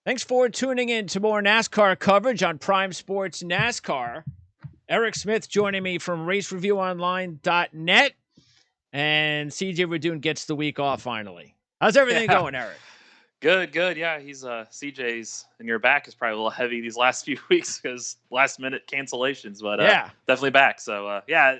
Thanks for tuning in to more NASCAR coverage on Prime Sports NASCAR. Eric Smith joining me from racereviewonline.net. And CJ Radoon gets the week off finally. How's everything Yeah, going, Eric? good. Yeah, he's CJ's and your back is probably a little heavy these last few weeks because last minute cancellations, but Yeah, definitely back. So yeah,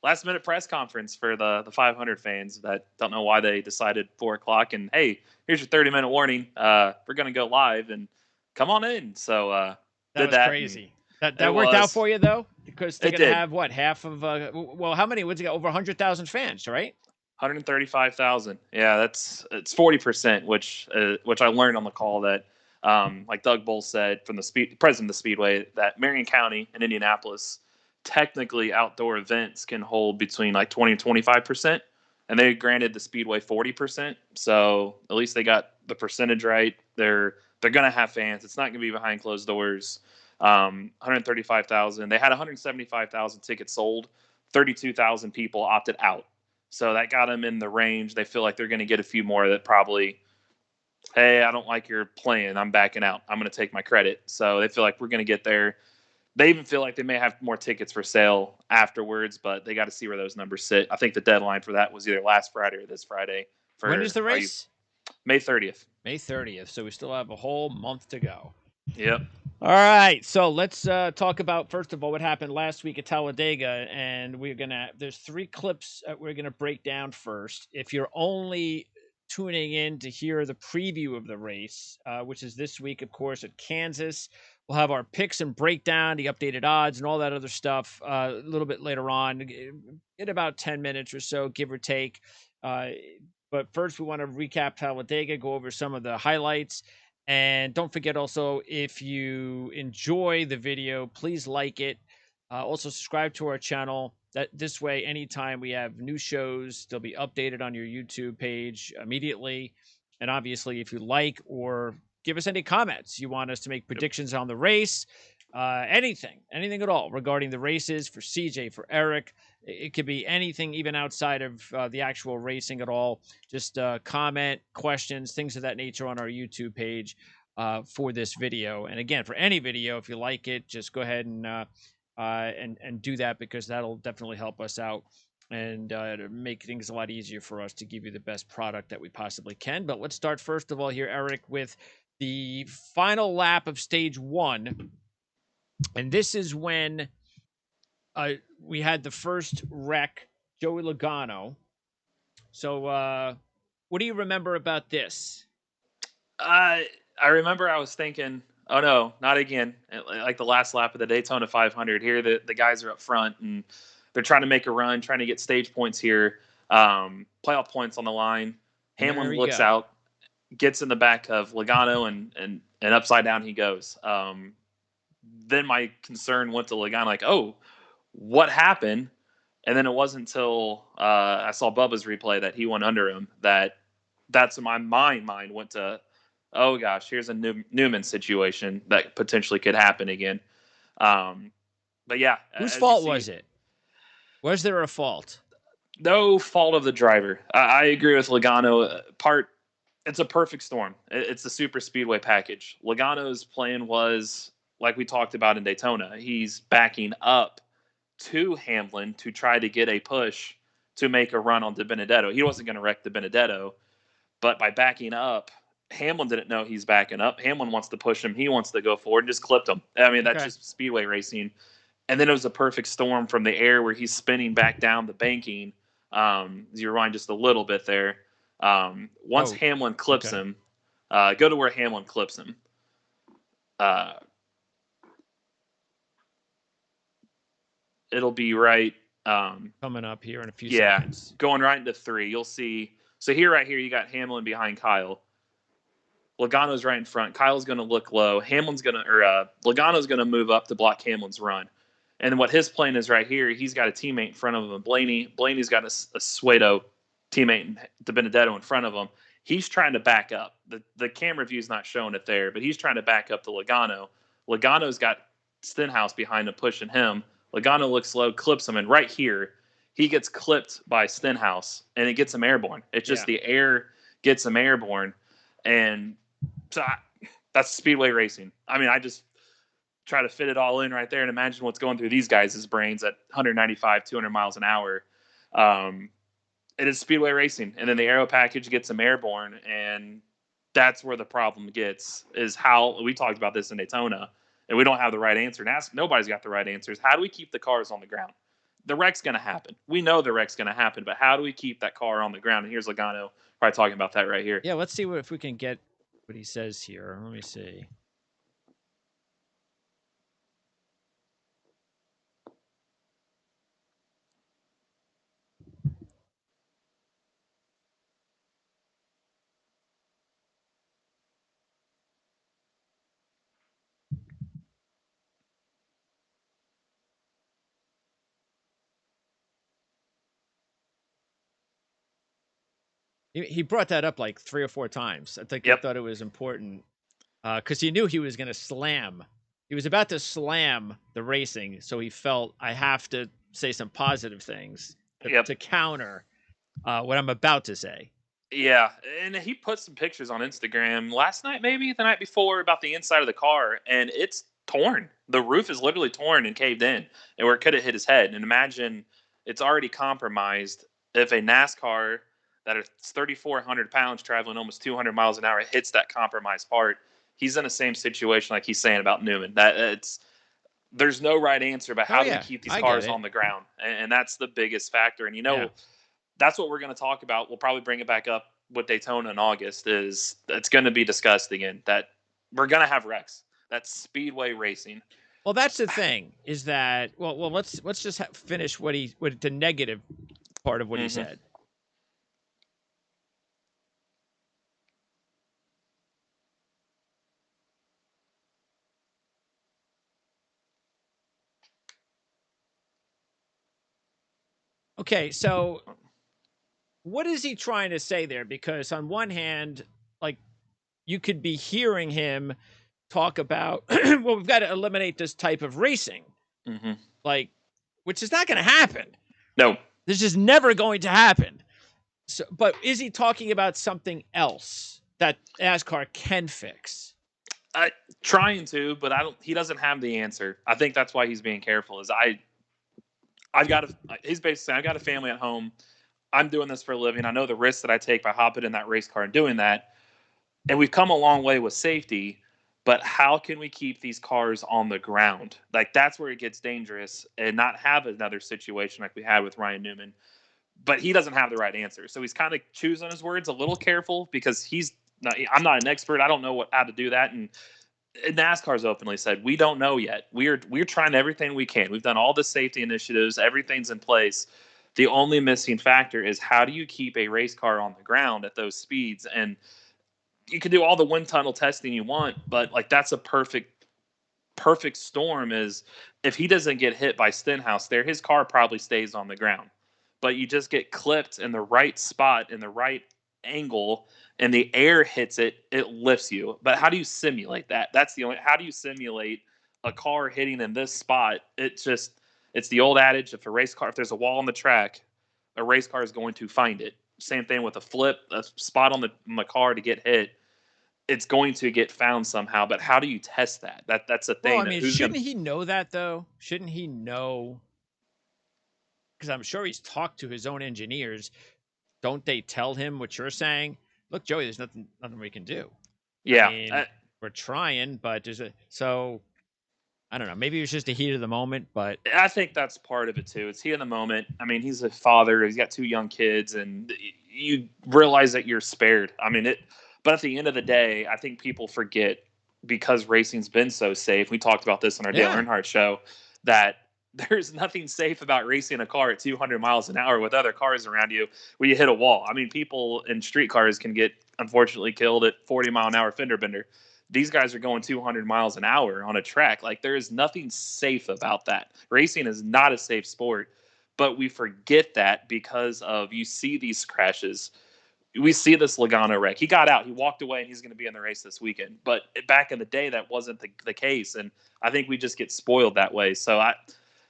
last minute press conference for the 500 fans that don't know why they decided 4 o'clock. And hey, here's your 30-minute warning. We're gonna go live and come on in. So that did was that, and crazy. That it worked out was for you, though? Because they're it going to did have, what, half of, well, how many? What's it got? Over 100,000 fans, right? 135,000. Yeah, it's 40%, which I learned on the call that, like Doug Bull said from the president of the Speedway, that Marion County and Indianapolis, technically outdoor events can hold between like 20 and 25%, and they granted the Speedway 40%. So at least they got the percentage right. They're gonna have fans. It's not gonna be behind closed doors. 135,000. They had 175,000 tickets sold. 32,000 people opted out. So that got them in the range. They feel like they're going to get a few more that probably, hey, I don't like your plan. I'm backing out. I'm going to take my credit. So they feel like we're going to get there. They even feel like they may have more tickets for sale afterwards, but they got to see where those numbers sit. I think the deadline for that was either last Friday or this Friday. When is For the race? May 30th. May 30th. So we still have a whole month to go. Yep. All right, so let's talk about first of all what happened last week at Talladega, and there's 3 clips that we're gonna break down first. If you're only tuning in to hear the preview of the race, which is this week, of course, at Kansas, we'll have our picks and breakdown, the updated odds, and all that other stuff a little bit later on, in about 10 minutes or so, give or take. But first, we want to recap Talladega, go over some of the highlights. And don't forget also, if you enjoy the video, please like it. Also, subscribe to our channel. That this way, anytime we have new shows, they'll be updated on your YouTube page immediately. And obviously, if you like or give us any comments, you want us to make predictions on the race, anything at all regarding the races for CJ, for Eric. It could be anything, even outside of the actual racing at all. Just comment, questions, things of that nature on our YouTube page for this video. And again, for any video, if you like it, just go ahead and do that, because that'll definitely help us out and make things a lot easier for us to give you the best product that we possibly can. But let's start first of all here, Eric, with the final lap of stage 1. And this is when we had the first wreck, Joey Logano. So, what do you remember about this? I remember I was thinking, oh no, not again. Like the last lap of the Daytona 500. Here, the guys are up front and they're trying to make a run, trying to get stage points here, playoff points on the line. And there Hamlin we looks go. out, gets in the back of Logano, and upside down he goes. Then my concern went to Logano, like, oh, what happened? And then it wasn't until I saw Bubba's replay that he went under him that's when my mind went to, oh gosh, here's a Newman situation that potentially could happen again. But yeah, Whose as you fault see, was it? Was there a fault? no fault of the driver. I agree with Logano. It's a perfect storm. It's the super speedway package. Logano's plan was, like we talked about in Daytona, he's backing up to Hamlin to try to get a push to make a run on De Benedetto. He wasn't going to wreck De Benedetto, but by backing up, Hamlin didn't know he's backing up. Hamlin wants to push him. He wants to go forward and just clipped him. I mean, that's Okay. just speedway racing. And then it was a perfect storm from the air where he's spinning back down the banking. You rewind just a little bit there. Once Hamlin clips him, go to where Hamlin clips him. It'll be right. Coming up here in a few seconds. Going right into 3. You'll see. So right here, you got Hamlin behind Kyle. Logano's right in front. Kyle's going to look low. Logano's going to move up to block Hamlin's run. And what his plan is right here, he's got a teammate in front of him, Blaney. Blaney's got a Suedo teammate, De Benedetto, in front of him. He's trying to back up. The camera view's not showing it there, but he's trying to back up to Logano. Logano's got Stenhouse behind him, pushing him. Logano looks low, clips him, and right here, he gets clipped by Stenhouse, and it gets him airborne. It's just the air gets him airborne. And so That's speedway racing. I mean, I just try to fit it all in right there and imagine what's going through these guys' brains at 195, 200 miles an hour. It is speedway racing, and then the aero package gets them airborne, and that's where the problem gets. Is how we talked about this in Daytona, and we don't have the right answer. Nobody's got the right answers. How do we keep the cars on the ground? The wreck's going to happen. We know the wreck's going to happen, but how do we keep that car on the ground? And here's Logano probably talking about that right here. Yeah, let's see if we can get what he says here. Let me see. He brought that up like 3 or 4 times. I think he thought it was important because he knew he was going to slam. He was about to slam the racing, so he felt I have to say some positive things to counter what I'm about to say. Yeah, and he put some pictures on Instagram last night, maybe the night before, about the inside of the car, and it's torn. The roof is literally torn and caved in, and where it could have hit his head. And imagine it's already compromised. If a NASCAR that is 3,400 pounds traveling almost 200 miles an hour hits that compromised part, he's in the same situation like he's saying about Newman. There's no right answer, but how do we keep these cars on the ground? And that's the biggest factor. And that's what we're going to talk about. We'll probably bring it back up with Daytona in August. Is it's going to be discussed again that we're going to have wrecks. That's speedway racing. Well, that's the thing. Is that let's just finish what the negative part of what he said. Okay, so what is he trying to say there? Because on one hand, like, you could be hearing him talk about, well, we've got to eliminate this type of racing, like, which is not going to happen. No, this is never going to happen. So, but is he talking about something else that NASCAR can fix? Trying to, but he doesn't have the answer. I think that's why he's being careful. He's basically saying, I've got a family at home. I'm doing this for a living. I know the risks that I take by hopping in that race car and doing that. And we've come a long way with safety, but how can we keep these cars on the ground? Like, that's where it gets dangerous, and not have another situation like we had with Ryan Newman. But he doesn't have the right answer. So he's kind of choosing his words a little careful, because I'm not an expert. I don't know how to do that. And NASCAR's openly said, we don't know yet. We're trying everything we can. We've done all the safety initiatives. Everything's in place. The only missing factor is, how do you keep a race car on the ground at those speeds? And you can do all the wind tunnel testing you want, but like, that's a perfect storm. Is if he doesn't get hit by Stenhouse there, his car probably stays on the ground. But you just get clipped in the right spot, in the right angle, and the air hits it, it lifts you. But how do you simulate that? How do you simulate a car hitting in this spot? It's the old adage, if there's a wall on the track, a race car is going to find it. Same thing with a spot on the car to get hit. It's going to get found somehow. But how do you test that? That's a thing. Well, I mean, shouldn't he know that, though? Shouldn't he know? Because I'm sure he's talked to his own engineers. Don't they tell him what you're saying? Look, Joey, there's nothing we can do. Yeah. I mean, we're trying, but I don't know. Maybe it was just the heat of the moment, but I think that's part of it too. It's heat of the moment. I mean, he's a father. He's got 2 young kids, and you realize that you're spared. I mean, but at the end of the day, I think people forget, because racing's been so safe. We talked about this on our Dale Earnhardt show, that there's nothing safe about racing a car at 200 miles an hour with other cars around you when you hit a wall. I mean, people in street cars can get, unfortunately, killed at 40-mile-an-hour fender bender. These guys are going 200 miles an hour on a track. Like, there is nothing safe about that. Racing is not a safe sport, but we forget that because of, you see these crashes. We see this Logano wreck. He got out, he walked away, and he's going to be in the race this weekend. But back in the day, that wasn't the case. And I think we just get spoiled that way. So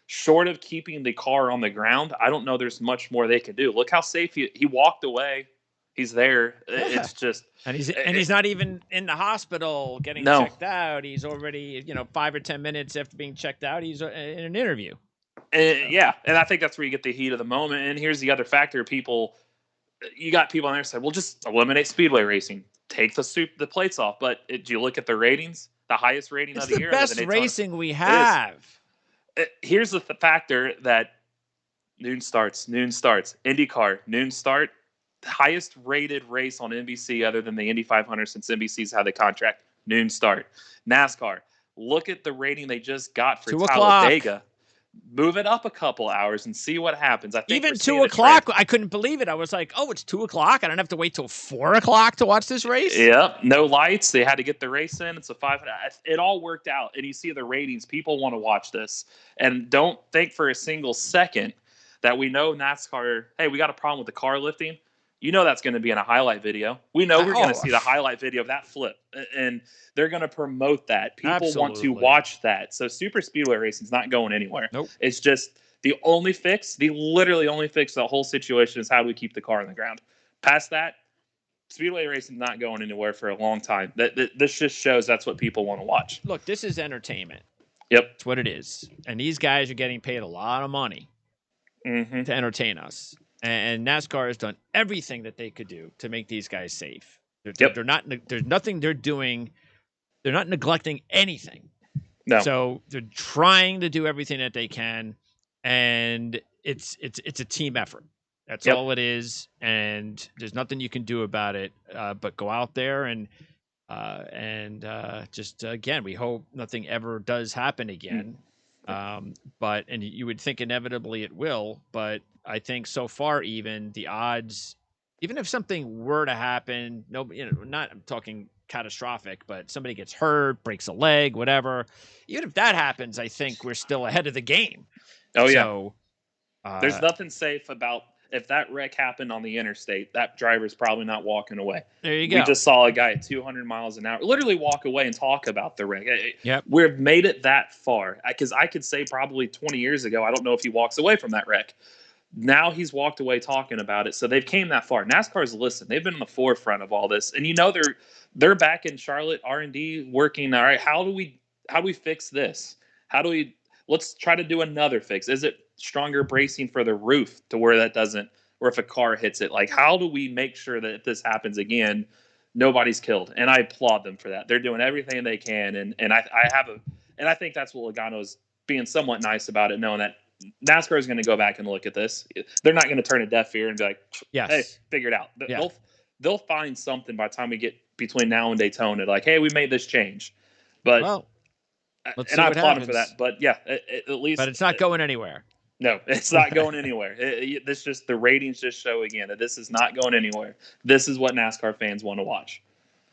short of keeping the car on the ground, I don't know there's much more they can do. Look how safe he walked away. He's there. It's just, and he's not even in the hospital getting no. checked out. He's already 5 or 10 minutes after being checked out. He's in an interview. Yeah, and I think that's where you get the heat of the moment. And here's the other factor: you got people on there say, "Well, just eliminate speedway racing, take the plates off." But do you look at the ratings? The highest rating It's of the year, best racing we have. Here's the factor that noon starts. IndyCar, noon start. Highest rated race on NBC other than the Indy 500 since NBC's had the contract. Noon start. NASCAR. Look at the rating they just got for Talladega. Move it up a couple hours and see what happens. I think even 2 o'clock, I couldn't believe it. I was like, "Oh, it's 2 o'clock. I don't have to wait till 4 o'clock to watch this race." Yep, no lights. They had to get the race in. It's a 5. It all worked out, and you see the ratings. People want to watch this, and don't think for a single second that we know NASCAR. Hey, we got a problem with the car lifting. That's going to be in a highlight video. We know we're going to see the highlight video of that flip, and they're going to promote that. People want to watch that. So super speedway racing is not going anywhere. Nope. It's just the literally only fix the whole situation is how do we keep the car on the ground. Past that, speedway racing is not going anywhere for a long time. This just shows that's what people want to watch. Look, this is entertainment. Yep. That's what it is. And these guys are getting paid a lot of money to entertain us. And NASCAR has done everything that they could do to make these guys safe. They're not. There's nothing they're doing. They're not neglecting anything. No. So they're trying to do everything that they can, and it's a team effort. That's all it is, and there's nothing you can do about it. But go out there and just again, we hope nothing ever does happen again. But you would think inevitably it will, but I think so far even the odds, even if something were to happen, I'm talking catastrophic, but somebody gets hurt, breaks a leg, whatever. Even if that happens, I think we're still ahead of the game. Oh yeah. So, there's nothing safe about if that wreck happened on the interstate, that driver's probably not walking away. There you go. We just saw a guy at 200 miles an hour literally walk away and talk about the wreck. Yep. We've made it that far. Because I could say probably 20 years ago, I don't know if he walks away from that wreck. Now he's walked away talking about it. So they've came that far. NASCAR's listened. They've been on the forefront of all this. And they're back in Charlotte R&D working. All right, how do we fix this? Let's try to do another fix. Is it stronger bracing for the roof to where that doesn't, or if a car hits it? Like, how do we make sure that if this happens again, nobody's killed? And I applaud them for that. They're doing everything they can. And I think that's what Logano's being somewhat nice about it, knowing that NASCAR is going to go back and look at this. They're not going to turn a deaf ear and be like, hey, figure it out. Yeah. They'll find something by the time we get between now and Daytona. Like, hey, we made this change. But let's and I applaud happens. him for that. But yeah, at least. But it's not going anywhere. No, it's not going anywhere. The ratings just show again that this is not going anywhere. This is what NASCAR fans want to watch.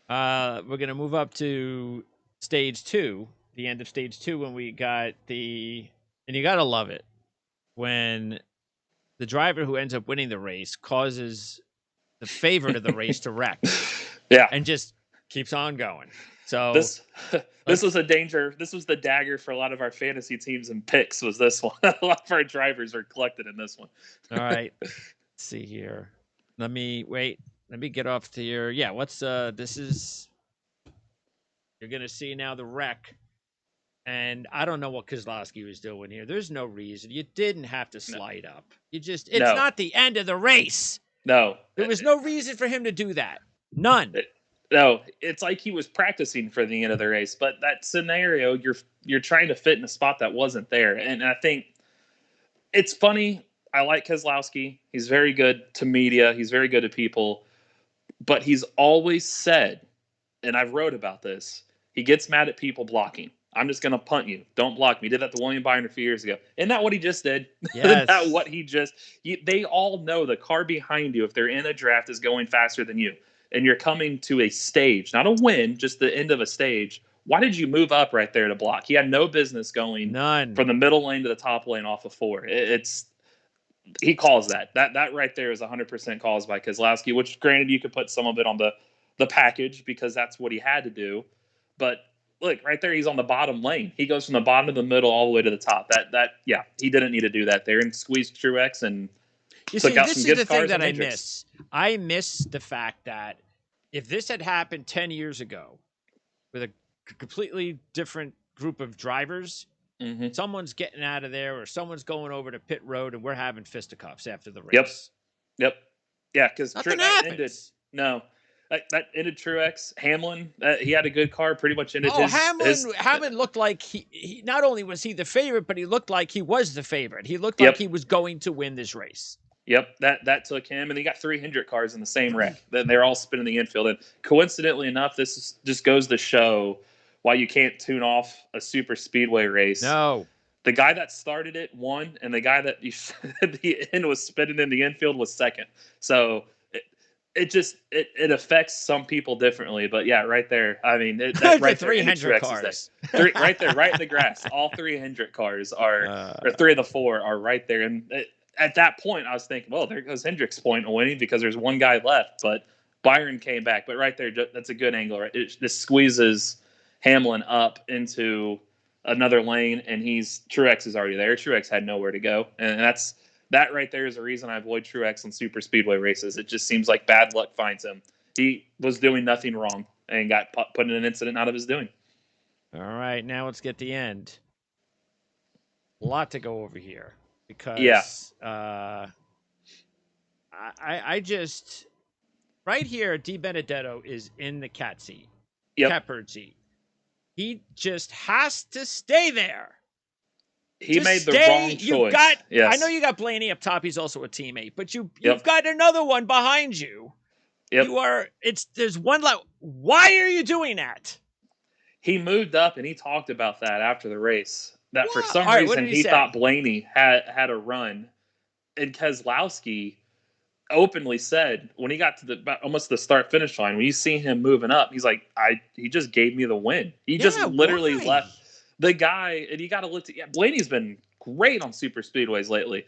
We're going to move up to stage 2, the end of stage 2, when we got and you got to love it, when the driver who ends up winning the race causes the favorite of the race to wreck. Yeah. And just keeps on going. So this was a danger. This was the dagger for a lot of our fantasy teams and picks was this one. A lot of our drivers are collected in this one. All right. Let's see here. Let me get off to your, this is, you're going to see now the wreck. And I don't know what Keselowski was doing here. There's no reason. You didn't have to slide up. It's not the end of the race. No. There was no reason for him to do that. None. No, it's like he was practicing for the end of the race. But that scenario, you're trying to fit in a spot that wasn't there. And I think it's funny. I like Keselowski. He's very good to media. He's very good to people. But he's always said, and I've wrote about this, he gets mad at people blocking. I'm just going to punt you. Don't block me. He did that to William Byron a few years ago. Isn't that what he just did? Yes. Isn't that what they all know the car behind you, if they're in a draft, is going faster than you. And you're coming to a stage, not a win, just the end of a stage. Why did you move up right there to block? He had no business going from the middle lane to the top lane off of 4. He calls that. That right there is 100% calls by Keselowski, which granted you could put some of it on the package because that's what he had to do. But look, right there, he's on the bottom lane. He goes from the bottom to the middle all the way to the top. He didn't need to do that there and squeeze Truex and you see, this is the thing that I miss. I miss the fact that if this had happened 10 years ago with a completely different group of drivers, Mm-hmm. someone's getting out of there or someone's going over to pit road and we're having fisticuffs after the Yep. race. Yep. Yeah, because Nothing that ended. happens. No, that ended Truex. Hamlin, he had a good car. Pretty much ended Oh, his. Hamlin looked like he not only was he the favorite, but he looked like he was the favorite. He looked like Yep. he was going to win this race. Yep, that took him, and he got 300 cars in the same wreck. Then they're all spinning the infield, and coincidentally enough, just goes to show why you can't tune off a super speedway race. No, The guy that started it won, and the guy that at the end was spinning in the infield was second. So it affects some people differently. But yeah, right there. I mean, that the right there, 300 cars. right there, right in the grass. All 300 cars are, or three of the four are right there, and at that point, I was thinking, well, there goes Hendrick's point of winning because there's one guy left, but Byron came back. But right there, that's a good angle. Right, this squeezes Hamlin up into another lane, and Truex is already there. Truex had nowhere to go, and that right there is the reason I avoid Truex in super speedway races. It just seems like bad luck finds him. He was doing nothing wrong and got put in an incident out of his doing. All right, now let's get the end. A lot to go over here because I just right here, Di Benedetto is in the cat seat, catbird seat. He just has to stay there. He made the wrong choice. I know you got Blaney up top. He's also a teammate, but you've got another one behind you. Yep. There's one left. Why are you doing that? He moved up and he talked about that after the race. That for some reason he thought Blaney had a run. And Keselowski openly said when he got to almost the start finish line, when you see him moving up, he's like, he just gave me the win. He just literally left the guy, and you got to look at Blaney's been great on super speedways lately.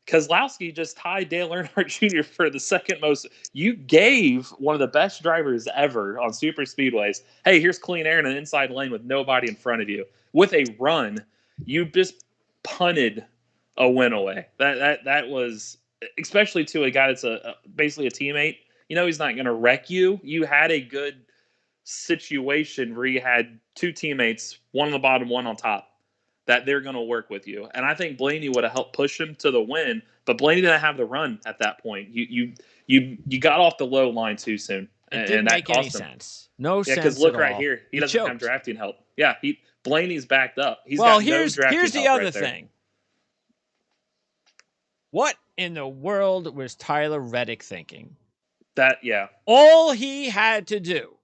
Keselowski just tied Dale Earnhardt Jr. for the second most. You gave one of the best drivers ever on super speedways. Hey, here's clean air in an inside lane with nobody in front of you. With a run, you just punted a win away. That was, especially to a guy that's basically a teammate. You know he's not going to wreck you. You had a good situation where you had two teammates, one on the bottom, one on top, that they're going to work with you. And I think Blaney would have helped push him to the win, but Blaney didn't have the run at that point. You got off the low line too soon. It didn't make any sense. No sense. Because look right all. here. He doesn't have drafting help. Yeah, Blaney's backed up. Here's the other thing. What in the world was Tyler Reddick thinking? All he had to do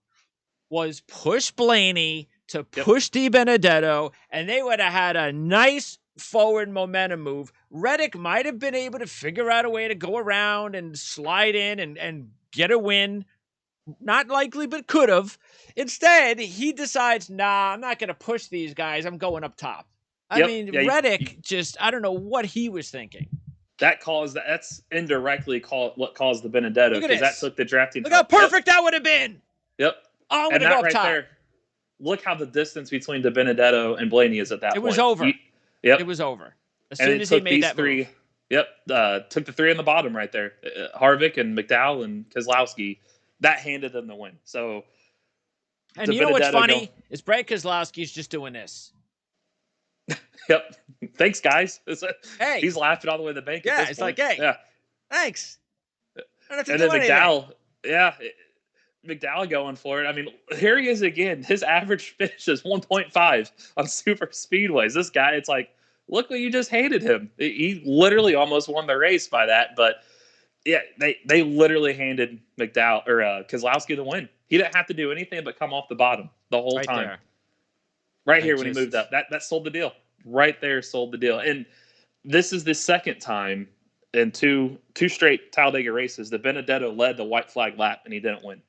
was push Blaney to push Di Benedetto, and they would have had a nice forward momentum move. Reddick might have been able to figure out a way to go around and slide in and get a win. Not likely, but could have. Instead, he decides, nah, I'm not going to push these guys. I'm going up top. Reddick I don't know what he was thinking. That's indirectly what caused the Benedetto, because that took the drafting. Look how perfect that would have been. Yep. Oh, I'm going to go up top. There, look how the distance between De Benedetto and Blaney is at that point. It was over. It was over. As soon as he made that move. Took the three on the bottom right there. Harvick and McDowell and Keselowski. That handed them the win. So, and you know what's funny is Brad Keselowski's just doing this. Yep. Thanks, guys. Hey, he's laughing all the way to the bank. Yeah, it's like, hey, thanks. And then McDowell, McDowell going for it. I mean, here he is again. His average finish is 1.5 on super speedways. This guy, it's like, look what you just handed him. He literally almost won the race by that. But yeah, they literally handed McDowell or Keselowski the win. He didn't have to do anything but come off the bottom the whole time. There. Right here when he moved up. That sold the deal. Right there sold the deal. And this is the second time in two straight Talladega races that Benedetto led the white flag lap and he didn't win.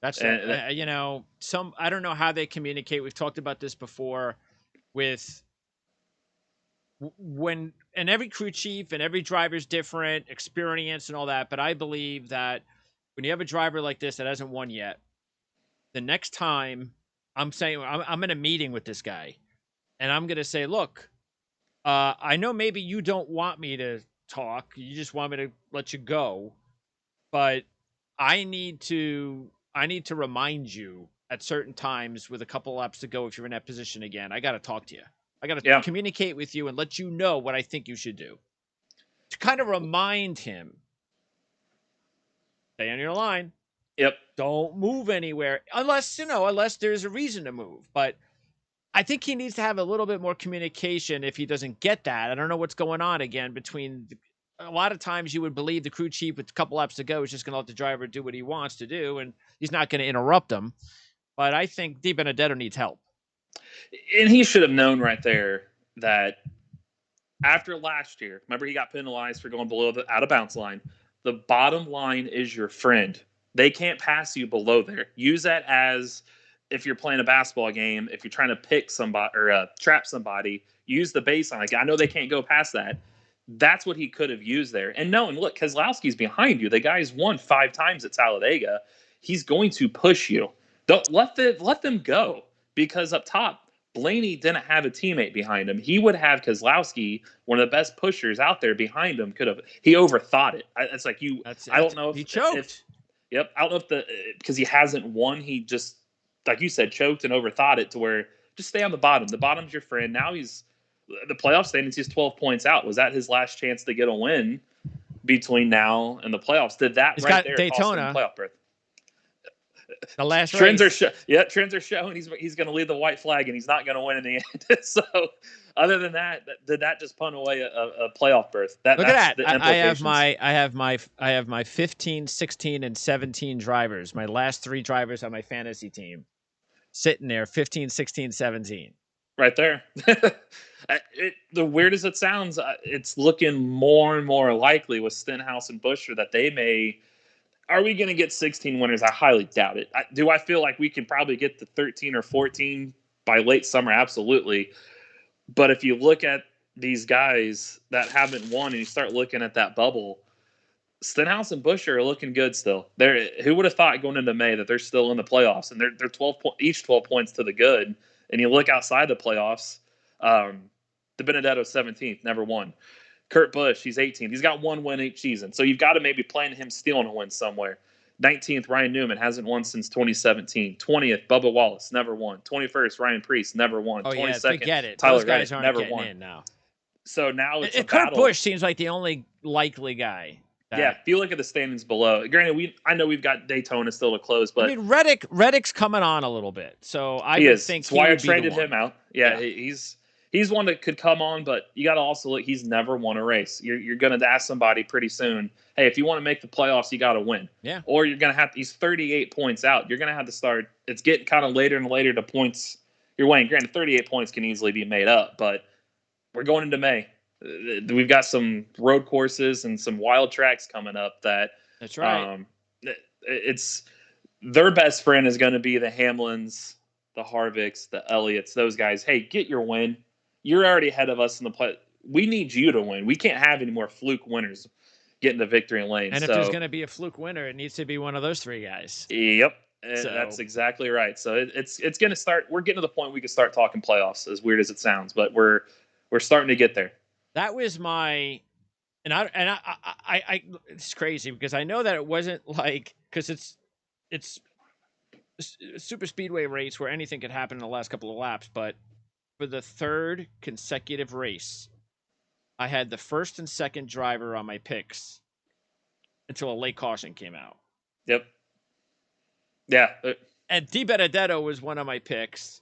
That's I don't know how they communicate. We've talked about this before with and every crew chief and every driver's different, experience and all that. But I believe that when you have a driver like this that hasn't won yet, the next time I'm in a meeting with this guy and I'm going to say, look, I know maybe you don't want me to talk. You just want me to let you go. but I need to remind you at certain times with a couple laps to go if you're in that position again. I got to talk to you. I got to Yeah. communicate with you and let you know what I think you should do. To kind of remind him, stay on your line. Yep. Don't move anywhere unless there's a reason to move. But I think he needs to have a little bit more communication if he doesn't get that. I don't know what's going on again between a lot of times you would believe the crew chief with a couple laps to go is just going to let the driver do what he wants to do and he's not going to interrupt him. But I think Di Benedetto needs help. And he should have known right there that after last year, remember he got penalized for going below the out of bounds line. The bottom line is your friend. They can't pass you below there. Use that as if you're playing a basketball game, if you're trying to pick somebody or trap somebody, use the baseline. Like, I know they can't go past that. That's what he could have used there. And no, and look, Keselowski's behind you. The guy's won 5 times at Talladega. He's going to push you. Don't let them go, because up top, Blaney didn't have a teammate behind him. He would have Keselowski, one of the best pushers out there behind him. Could have. He overthought it. It's like you. I don't know if he choked. Yep. I don't know if because he hasn't won. He just, like you said, choked and overthought it to where just stay on the bottom. The bottom's your friend. Now he's the playoff standings. He's 12 points out. Was that his last chance to get a win between now and the playoffs? Did that He's right got there Daytona. cost him playoff berth? The last trends race. Trends are showing he's going to lead the white flag and he's not going to win in the end. So, other than that, did that just punt away a playoff berth? Look at that. I have my 15, 16, and 17 drivers. My last 3 drivers on my fantasy team sitting there, 15, 16, 17. Right there. The weird as it sounds, it's looking more and more likely with Stenhouse and Buescher that they may. Are we going to get 16 winners? I highly doubt it. Do I feel like we can probably get to 13 or 14 by late summer? Absolutely. But if you look at these guys that haven't won and you start looking at that bubble, Stenhouse and Buescher are looking good still. Who would have thought going into May that they're still in the playoffs, and they're 12 points to the good. And you look outside the playoffs, the Benedetto 17th, never won. Kurt Busch, he's 18th. He's got 1 win each season. So you've got to maybe plan him stealing a win somewhere. 19th, Ryan Newman hasn't won since 2017. 20th, Bubba Wallace, never won. 21st, Ryan Priest, never won. Oh, 22nd, yeah, forget it. Tyler Those guys Reddick, aren't never getting won. in now. So now it's Kurt Busch seems like the only likely guy. Yeah, if you look at the standings below, granted, I know we've got Daytona still to close, but I mean, Reddick's coming on a little bit, so I would think that's why I would traded be the him out. Yeah, he's one that could come on, but you got to also look. He's never won a race. You're going to ask somebody pretty soon. Hey, if you want to make the playoffs, you got to win. Yeah. Or you're going to have. He's 38 points out. You're going to have to start. It's getting kind of later and later to points you're winning. Granted, 38 points can easily be made up, but we're going into May. We've got some road courses and some wild tracks coming up. That's right. It's their best friend is going to be the Hamlins, the Harvicks, the Elliots, those guys. Hey, get your win. You're already ahead of us in the play. We need you to win. We can't have any more fluke winners getting the victory lane. And if there's going to be a fluke winner, it needs to be one of those 3 guys. Yep. That's exactly right. So it's going to start. We're getting to the point we can start talking playoffs, as weird as it sounds, but we're starting to get there. That was my, and I it's crazy because I know that it wasn't like, because it's a super speedway race where anything could happen in the last couple of laps, but for the 3rd consecutive race, I had the 1st and 2nd driver on my picks until a late caution came out. Yep. Yeah. And Di Benedetto was one of my picks,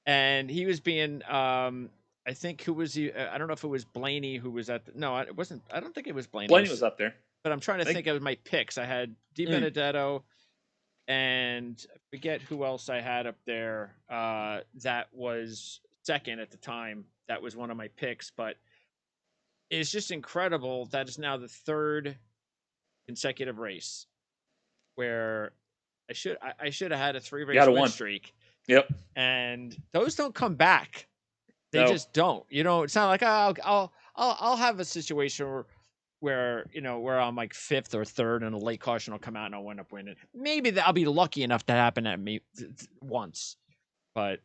and he was being, I think who was he? I don't know if it was Blaney who was at. No, it wasn't. I don't think it was Blaney. Blaney was up there. But I'm trying to think of my picks. I had Di Benedetto, and I forget who else I had up there. That was 2nd at the time. That was one of my picks. But it's just incredible that it's now the 3rd consecutive race where I should have had a 3-race win streak. Yep. And those don't come back. They just don't. It's not like I'll have a situation where where I'm like 5th or 3rd and a late caution will come out and I'll end up winning. Maybe I'll be lucky enough to happen at me once, but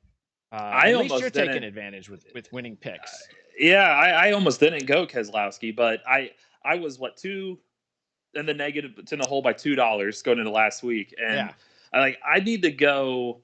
at least you're taking advantage with winning picks. I almost didn't go Keselowski, but I was in the negative, it's in the hole by $2 going into last week, and Yeah. I need to go.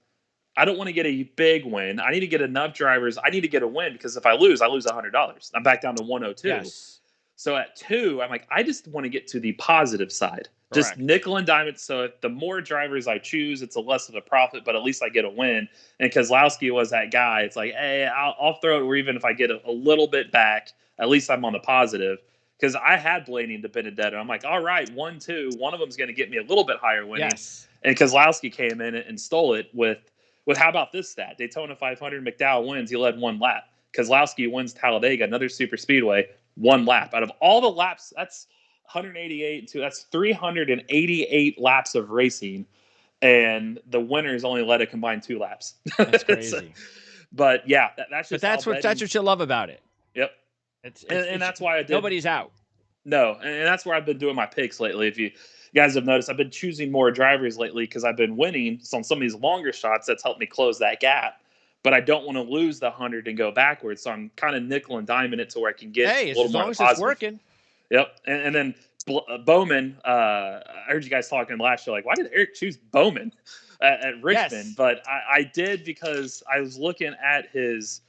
I don't want to get a big win. I need to get enough drivers. I need to get a win because if I lose $100. I'm back down to 102. Yes. So at 2, I'm like, I just want to get to the positive side. Just Correct. nickel and dime it. So if the more drivers I choose, it's a less of a profit, but at least I get a win. And Kozlowski was that guy. It's like, hey, I'll throw it, or even if I get a little bit back, at least I'm on the positive. Because I had Blaney and Benedetto. I'm like, all right, 1-2. One of them's going to get me a little bit higher winning. Yes. And Kozlowski came in and stole it with how about this stat? Daytona 500, McDowell wins. He led 1 lap. Kozlowski wins Talladega, another super speedway, 1 lap. Out of all the laps, that's 188 and 2. That's 388 laps of racing, and the winners only led a combined 2 laps. That's crazy. But yeah, that's just. But that's what you love about it. Yep. And that's why I did. Nobody's out. No, and that's where I've been doing my picks lately. If you guys have noticed, I've been choosing more drivers lately because I've been winning. So on some of these longer shots, that's helped me close that gap. But I don't want to lose the 100 and go backwards. So I'm kind of nickel and diming it to where I can get a little as more long as positive. it's working. Yep. And then Bowman, I heard you guys talking last year, like, why did Eric choose Bowman at Richmond? Yes. But I did because I was looking at his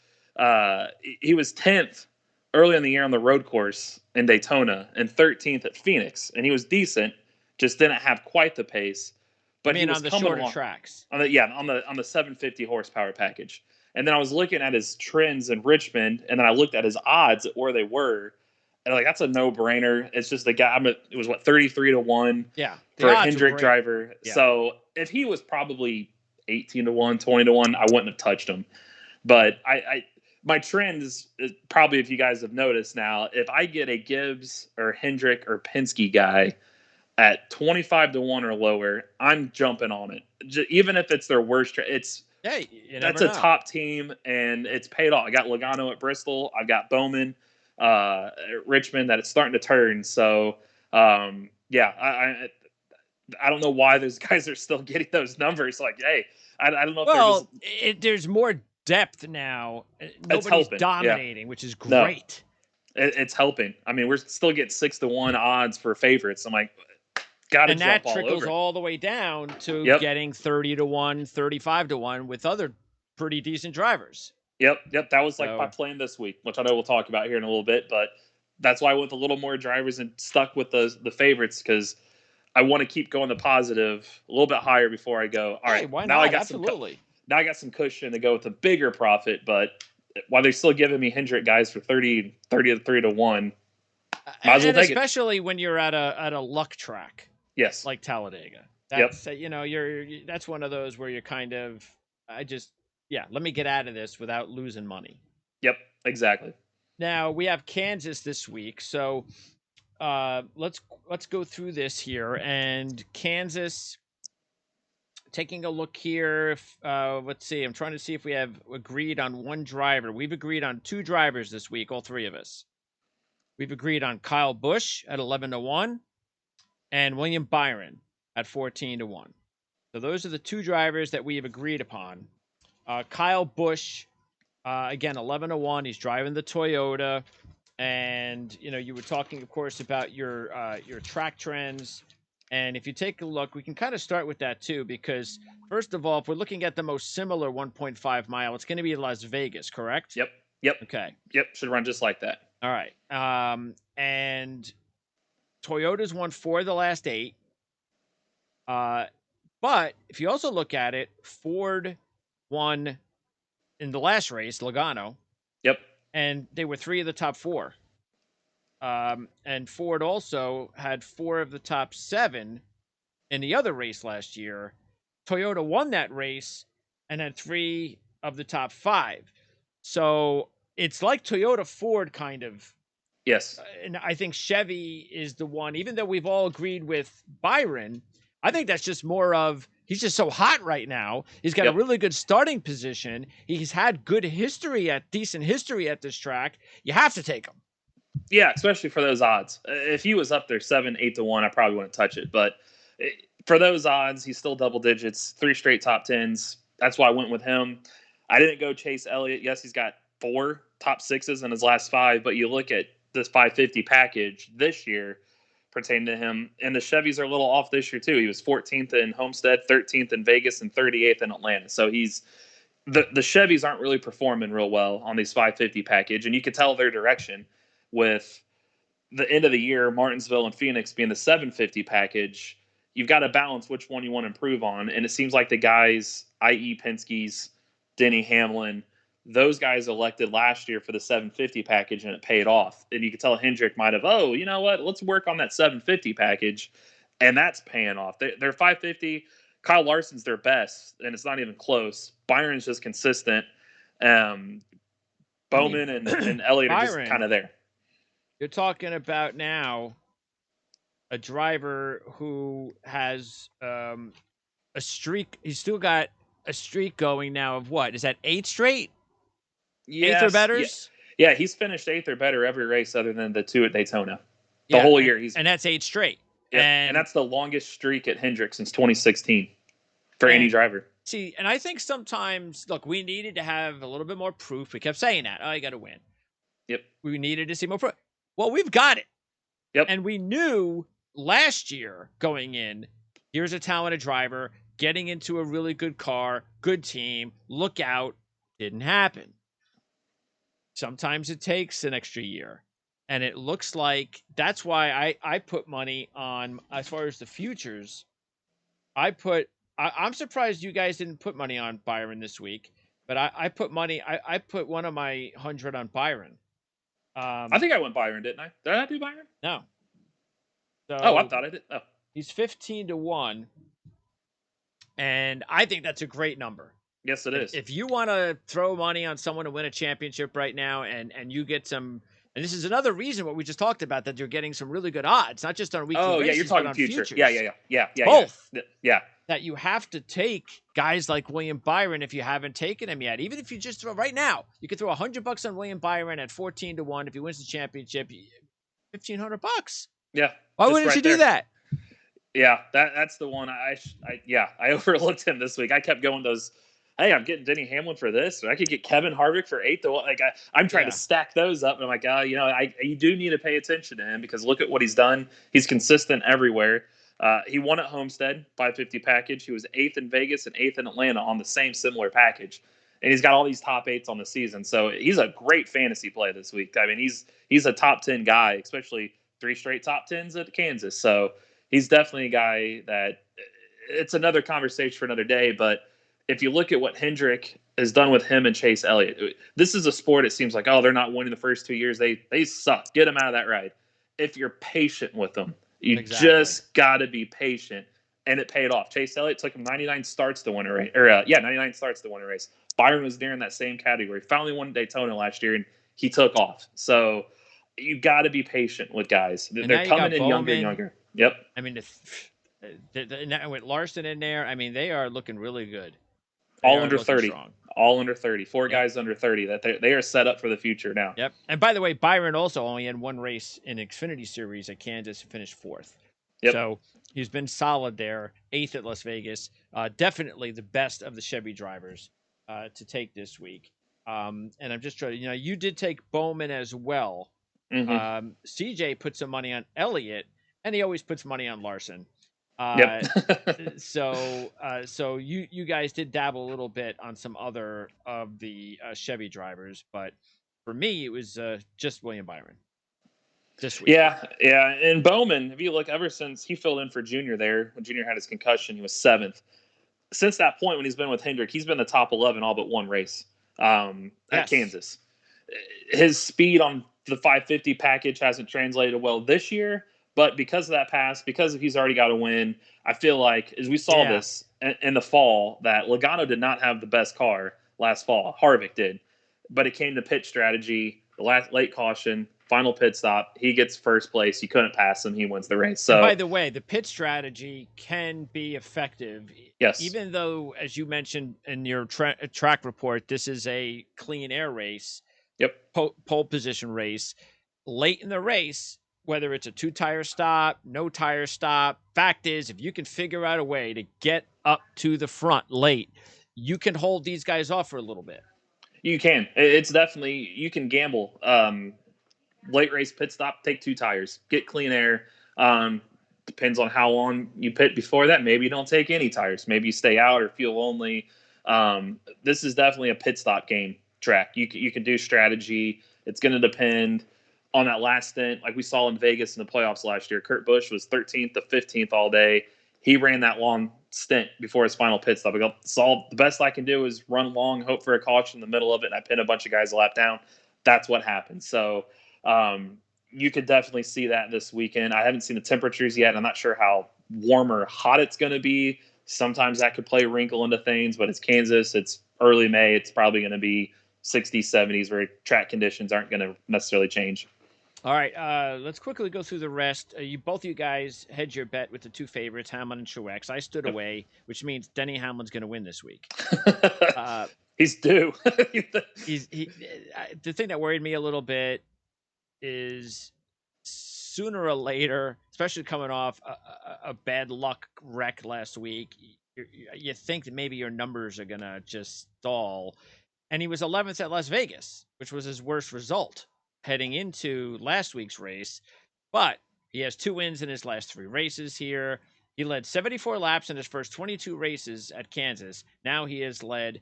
he was 10th early in the year on the road course in Daytona and 13th at Phoenix. And he was decent, just didn't have quite the pace. But he was on the coming shorter along, tracks. on the 750 horsepower package. And then I was looking at his trends in Richmond, and then I looked at his odds at where they were, and like that's a no brainer. It's just the guy. It was 33-1. Yeah, for a Hendrick driver. Yeah. So if he was probably 18-1, 20-1, I wouldn't have touched him. But my trend is probably, if you guys have noticed now, if I get a Gibbs or Hendrick or Penske guy at 25-1 or lower, I'm jumping on it. Even if it's their worst, that's a top team, and it's paid off. I got Logano at Bristol. I've got Bowman at Richmond that it's starting to turn. So, yeah, I don't know why those guys are still getting those numbers. Like, hey, I don't know if well, there's more depth now. Nobody's dominating, which is great. No, it's helping. I mean, we're still getting 6-1 odds for favorites. I'm like, and that trickles all the way down to getting 30-1, 35-1 with other pretty decent drivers. Yep. That was like my plan this week, which I know we'll talk about here in a little bit. But that's why I went with a little more drivers and stuck with the favorites, because I want to keep going the positive a little bit higher before I go. All right, why now not? I got Absolutely. Now I got some cushion to go with a bigger profit, but while they're still giving me Hendrick guys for 33-1, might as well take especially when you're at a luck track. Yes. Like Talladega. That's that's one of those where you're kind of let me get out of this without losing money. Yep, exactly. Now we have Kansas this week, so let's go through this here. And Kansas, taking a look here, let's see. I'm trying to see if we have agreed on one driver. We've agreed on 2 drivers this week, all 3 of us. We've agreed on Kyle Busch at 11-1 and William Byron at 14-1. So those are the 2 drivers that we have agreed upon. Kyle Busch, again, 11-1. He's driving the Toyota, and you were talking, of course, about your track trends. And if you take a look, we can kind of start with that too, because first of all, if we're looking at the most similar 1.5 mile, it's going to be Las Vegas, correct? Yep. Okay. Yep. Should run just like that. All right. And Toyota's won 4 of the last 8. But if you also look at it, Ford won in the last race, Logano. Yep. And they were 3 of the top 4. And Ford also had 4 of the top 7 in the other race last year. Toyota won that race and had 3 of the top 5. So it's like Toyota Ford kind of. Yes. And I think Chevy is the one, even though we've all agreed with Byron, I think that's just more of, he's just so hot right now. He's got a really good starting position. He's had decent history at this track. You have to take him. Yeah, especially for those odds. If he was up there 7-8-1, I probably wouldn't touch it. But for those odds, he's still double digits, 3 straight top 10s. That's why I went with him. I didn't go Chase Elliott. Yes, he's got 4 top 6s in his last 5, but you look at this 550 package this year, pertaining to him. And the Chevys are a little off this year too. He was 14th in Homestead, 13th in Vegas, and 38th in Atlanta. So he's the Chevys aren't really performing real well on these 550 package, and you could tell their direction with the end of the year, Martinsville and Phoenix being the 750 package. You've got to balance which one you want to improve on, and it seems like the guys, i.e. Penske's, Denny Hamlin, those guys elected last year for the 750 package, and it paid off. And you could tell Hendrick might have, oh, you know what? Let's work on that 750 package, and that's paying off. They're 550. Kyle Larson's their best, and it's not even close. Byron's just consistent. Bowman and Elliott are just kind of there. You're talking about now a driver who has a streak. He's still got a streak going now of what? Is that 8 straight? Yes, 8th or betters? Yeah, he's finished 8th or better every race other than the 2 at Daytona. The whole year and that's 8 straight. Yeah, and that's the longest streak at Hendrick since 2016 for any driver. See, and I think sometimes, look, we needed to have a little bit more proof. We kept saying that. Oh, you got to win. Yep. We needed to see more proof. Well, we've got it. Yep. And we knew last year going in, here's a talented driver, getting into a really good car, good team, look out. Didn't happen. Sometimes it takes an extra year. And it looks like that's why I put money on, as far as the futures, I'm surprised you guys didn't put money on Byron this week, but I put money, I put one of my 100 on Byron. I think I went Byron, didn't I? Did I do Byron? No. So I thought I did. Oh. He's 15-1, and I think that's a great number. Yes, it is. If you want to throw money on someone to win a championship right now, and you get some, and this is another reason what we just talked about, that you're getting some really good odds, not just on weekly races, yeah, you're talking but future. Futures. Yeah. Both. Yeah. That you have to take guys like William Byron if you haven't taken him yet. Even if you just throw right now, you could throw $100 on William Byron at 14-1. If he wins the championship, $1,500. Yeah. Why wouldn't you do that? Yeah, that's the one. I overlooked him this week. I kept going those. Hey, I'm getting Denny Hamlin for this, or I could get Kevin Harvick for 8-1. Like I'm trying to stack those up, and I'm like, you do need to pay attention to him because look at what he's done. He's consistent everywhere. He won at Homestead 550 package. He was 8th in Vegas and 8th in Atlanta on the same similar package, and he's got all these top 8s on the season. So he's a great fantasy play this week. I mean, he's a top 10 guy, especially 3 straight top 10s at Kansas. So he's definitely a guy that it's another conversation for another day, but if you look at what Hendrick has done with him and Chase Elliott, this is a sport. It seems like, they're not winning the first 2 years. They suck. Get them out of that ride. If you're patient with them, you just got to be patient, and it paid off. Chase Elliott took him 99 starts to win a race, 99 starts to win a race. Byron was there in that same category. Finally won Daytona last year, and he took off. So you got to be patient with guys. They're coming in younger and younger. Yep. I mean, with Larson in there, I mean, they are looking really good. All under 30. All under 30. 4 guys under 30. That they are set up for the future now. Yep. And by the way, Byron also only had 1 race in Xfinity Series at Kansas and finished 4th. Yep. So he's been solid there. 8th at Las Vegas. Definitely the best of the Chevy drivers to take this week. And I'm just trying. You did take Bowman as well. Mm-hmm. CJ put some money on Elliott, and he always puts money on Larson. So you guys did dabble a little bit on some other of the Chevy drivers, but for me it was just William Byron this week. Yeah, and Bowman, if you look, ever since he filled in for Junior there when Junior had his concussion, he was 7th. Since that point, when he's been with Hendrick, he's been the top 11 all but 1 race at Kansas. His speed on the 550 package hasn't translated well this year. But because of that pass, because he's already got a win, I feel like, as we saw this in the fall, that Logano did not have the best car last fall. Harvick did. But it came to pit strategy, the late caution, final pit stop. He gets first place. You couldn't pass him. He wins the race. So, and by the way, the pit strategy can be effective. Yes. Even though, as you mentioned in your track report, this is a clean air race. Yep. Pole position race. Late in the race, whether it's a 2-tire stop, no tire stop, fact is, if you can figure out a way to get up to the front late, you can hold these guys off for a little bit. You can. It's definitely, you can gamble. Late race pit stop, take 2 tires, get clean air. Depends on how long you pit before that. Maybe you don't take any tires. Maybe you stay out or fuel only. This is definitely a pit stop game track. You can do strategy. It's going to depend on that last stint. Like we saw in Vegas in the playoffs last year, Kurt Busch was 13th to 15th all day. He ran that long stint before his final pit stop. The best I can do is run long, hope for a caution in the middle of it, and I pin a bunch of guys a lap down. That's what happened. So you could definitely see that this weekend. I haven't seen the temperatures yet. I'm not sure how warm or hot it's going to be. Sometimes that could play a wrinkle into things, but it's Kansas. It's early May. It's probably going to be 60s, 70s, where track conditions aren't going to necessarily change. All right, let's quickly go through the rest. Both of you guys hedged your bet with the two favorites, Hamlin and Truex. I stood away, which means Denny Hamlin's going to win this week. He's due. The thing that worried me a little bit is sooner or later, especially coming off a bad luck wreck last week, you think that maybe your numbers are going to just stall. And he was 11th at Las Vegas, which was his worst result heading into last week's race. But he has 2 wins in his last 3 races here. He led 74 laps in his first 22 races at Kansas. Now he has led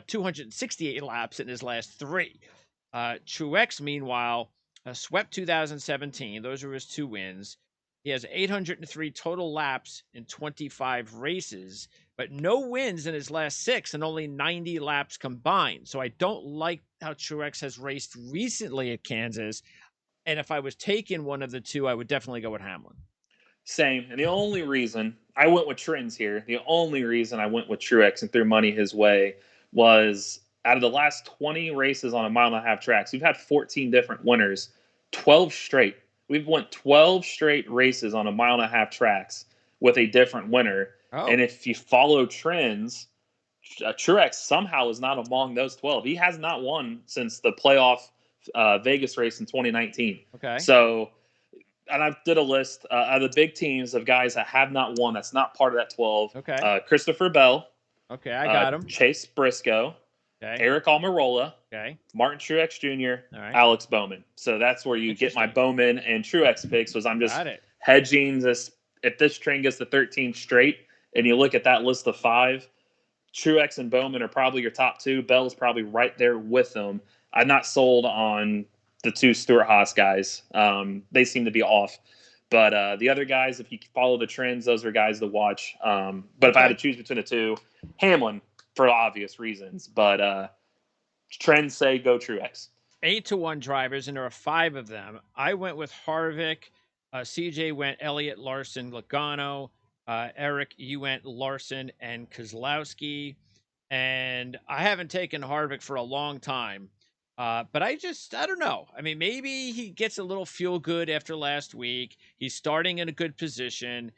268 laps in his last 3. Truex, meanwhile, swept 2017. Those are his 2 wins. He has 803 total laps in 25 races, but no wins in his last 6 and only 90 laps combined. So I don't like how Truex has raced recently at Kansas. And if I was taking one of the two, I would definitely go with Hamlin. Same. And the only reason I went with trends here, the only reason I went with Truex and threw money his way was out of the last 20 races on a mile-and-a-half tracks, we've had 14 different winners, 12 straight. We've won 12 straight races on a mile-and-a-half tracks with a different winner. Oh. And if you follow trends, Truex somehow is not among those 12. He has not won since the playoff Vegas race in 2019. Okay. So, and I did a list of the big teams of guys that have not won. That's not part of that 12. Okay. Christopher Bell. Okay, I got him. Chase Briscoe. Okay. Eric Almirola. Okay. Martin Truex Jr. All right. Alex Bowman. So that's where you get my Bowman and Truex picks. Was I'm just hedging this. If this train gets to 13 straight, and you look at that list of 5, Truex and Bowman are probably your top 2. Bell's probably right there with them. I'm not sold on the 2 Stewart-Haas guys. They seem to be off. But the other guys, if you follow the trends, those are guys to watch. But if I had to choose between the 2, Hamlin for obvious reasons. But trends say go Truex. 8-1 drivers, and there are 5 of them. I went with Harvick. CJ went Elliott, Larson, Logano. Eric, you went Larson and Keselowski. And I haven't taken Harvick for a long time. But I don't know. I mean, maybe he gets a little feel good after last week. He's starting in a good position.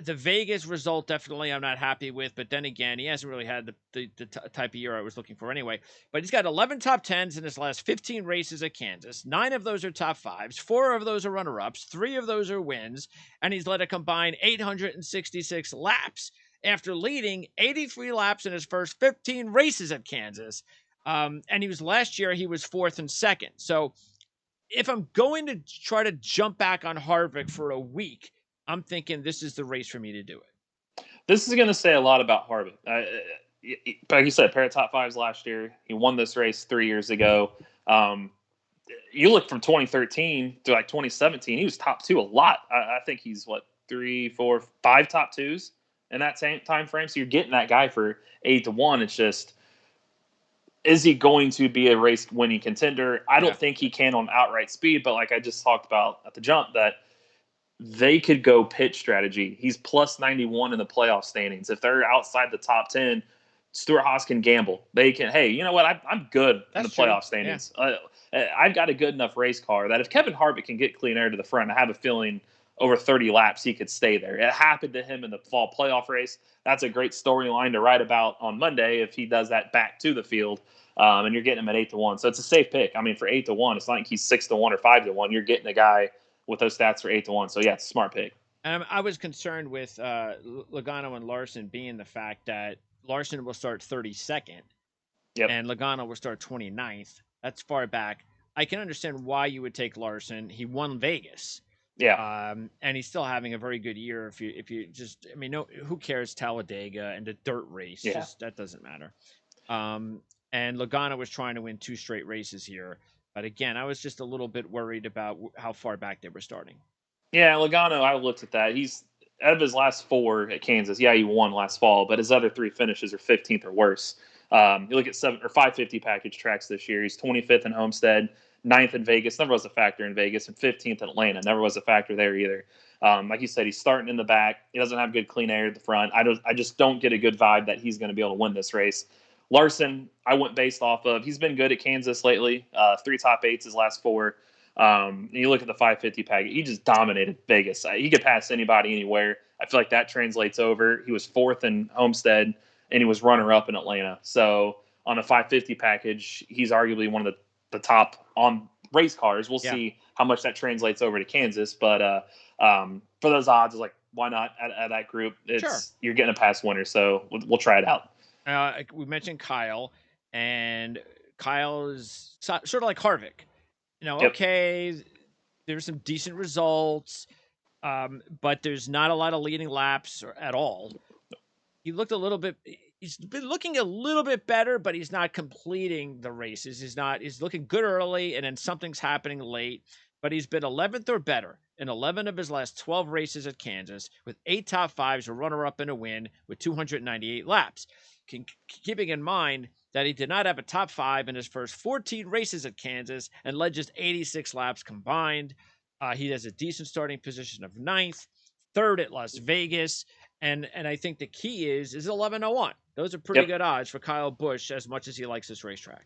The Vegas result, definitely I'm not happy with. But then again, he hasn't really had the type of year I was looking for anyway. But he's got 11 top 10s in his last 15 races at Kansas. 9 of those are top 5s. 4 of those are runner-ups. 3 of those are wins. And he's led a combined 866 laps after leading 83 laps in his first 15 races at Kansas. And he was last year, he was 4th and 2nd. So if I'm going to try to jump back on Harvick for a week, I'm thinking this is the race for me to do it. This is going to say a lot about Harvick. Like you said, pair of top 5s last year. He won this race 3 years ago. You look from 2013 to like 2017, he was top 2 a lot. I think he's 3, 4, 5 top 2s in that same time frame. So you're getting that guy for 8-1. It's just, is he going to be a race winning contender? I don't think he can on outright speed, but like I just talked about at the jump, that they could go pitch strategy. He's plus 91 in the playoff standings. If they're outside the top 10, Stewart-Haas can gamble. They can, hey, you know what? I'm good in the playoff standings. I've got a good enough race car that if Kevin Harvick can get clean air to the front, I have a feeling over 30 laps he could stay there. It happened to him in the fall playoff race. That's a great storyline to write about on Monday if he does that back to the field. And you're getting him at 8-1. So it's a safe pick. I mean, for 8-1, it's not like he's 6-1 or 5-1. You're getting a guy with those stats for 8-1. So yeah, it's a smart pick. I was concerned with Logano and Larson being the fact that Larson will start 32nd, and Logano will start 29th. That's far back. I can understand why you would take Larson. He won Vegas. Yeah. And he's still having a very good year. If you just, I mean, no, who cares? Talladega and a dirt race, Yeah. just that doesn't matter. Um, and Logano was trying to win 2 straight races here, but again, I was just a little bit worried about how far back they were starting. Yeah, Logano, I looked at that. He's out of his last 4 at Kansas. Yeah, he won last fall, but his other 3 finishes are 15th or worse. You look at 550 package tracks this year. He's 25th in Homestead, 9th in Vegas. Never was a factor in Vegas, and 15th in Atlanta. Never was a factor there either. Like you said, he's starting in the back. He doesn't have good clean air at the front. I just don't get a good vibe that he's going to be able to win this race. Larson, I went based off of. He's been good at Kansas lately. 3 top 8s his last 4. You look at the 550 package, he just dominated Vegas. He could pass anybody anywhere. I feel like that translates over. He was 4th in Homestead, and he was runner-up in Atlanta. So on a 550 package, he's arguably one of the top on race cars. We'll Yeah. see how much that translates over to Kansas. But for those odds, it's like, why not at that group? Sure. You're getting a past winner, so we'll try it out. We mentioned Kyle, and Kyle is sort of like Harvick. Yep. Okay, there's some decent results, but there's not a lot of leading laps at all. He looked a little bit. He's been looking a little bit better, but he's not completing the races. He's looking good early, and then something's happening late. But he's been 11th or better in 11 of his last 12 races at Kansas, with 8 top 5s, a runner-up, and a win with 298 laps. Keeping in mind that he did not have a top 5 in his first 14 races at Kansas and led just 86 laps combined. He has a decent starting position of 9th, 3rd at Las Vegas. And I think the key is 11-1. Those are pretty good odds for Kyle Busch, as much as he likes this racetrack.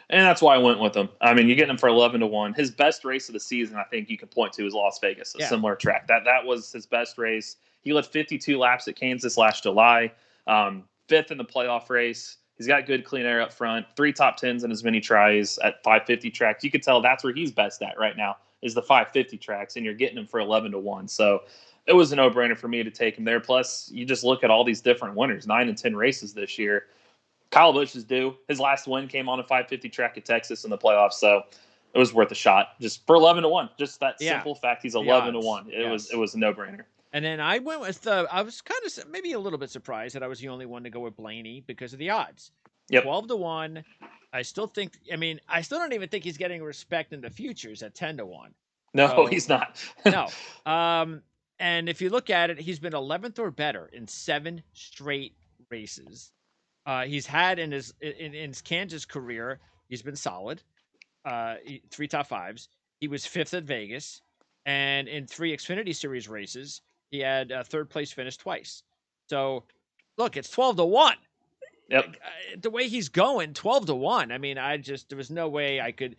And that's why I went with him. I mean, you're getting him for 11-1. His best race of the season, I think you can point to, is Las Vegas, a similar track. That was his best race. He led 52 laps at Kansas last July, 5th in the playoff race. He's got good clean air up front, 3 top 10s in as many tries at 550 tracks. You could tell that's where he's best at right now, is the 550 tracks, and you're getting him for 11-1. So it was a no-brainer for me to take him there. Plus, you just look at all these different winners, 9 and 10 races this year. Kyle Busch is due. His last win came on a 550 track at Texas in the playoffs, so it was worth a shot. Just for 11-1, just that simple fact. He's 11-1. It was a no-brainer. And then I went with I was kind of maybe a little bit surprised that I was the only one to go with Blaney because of the odds. 12-1. I still think. I mean, I still don't even think he's getting respect in the futures at 10-1. No, so, he's not. No. And if you look at it, he's been 11th or better in 7 straight races. He's had in his Kansas career, he's been solid. 3 top 5s. He was 5th at Vegas, and in 3 Xfinity Series races, he had a 3rd place finish twice. So, look, it's 12-1. Yep. The way he's going, 12-1. I mean, there was no way I could.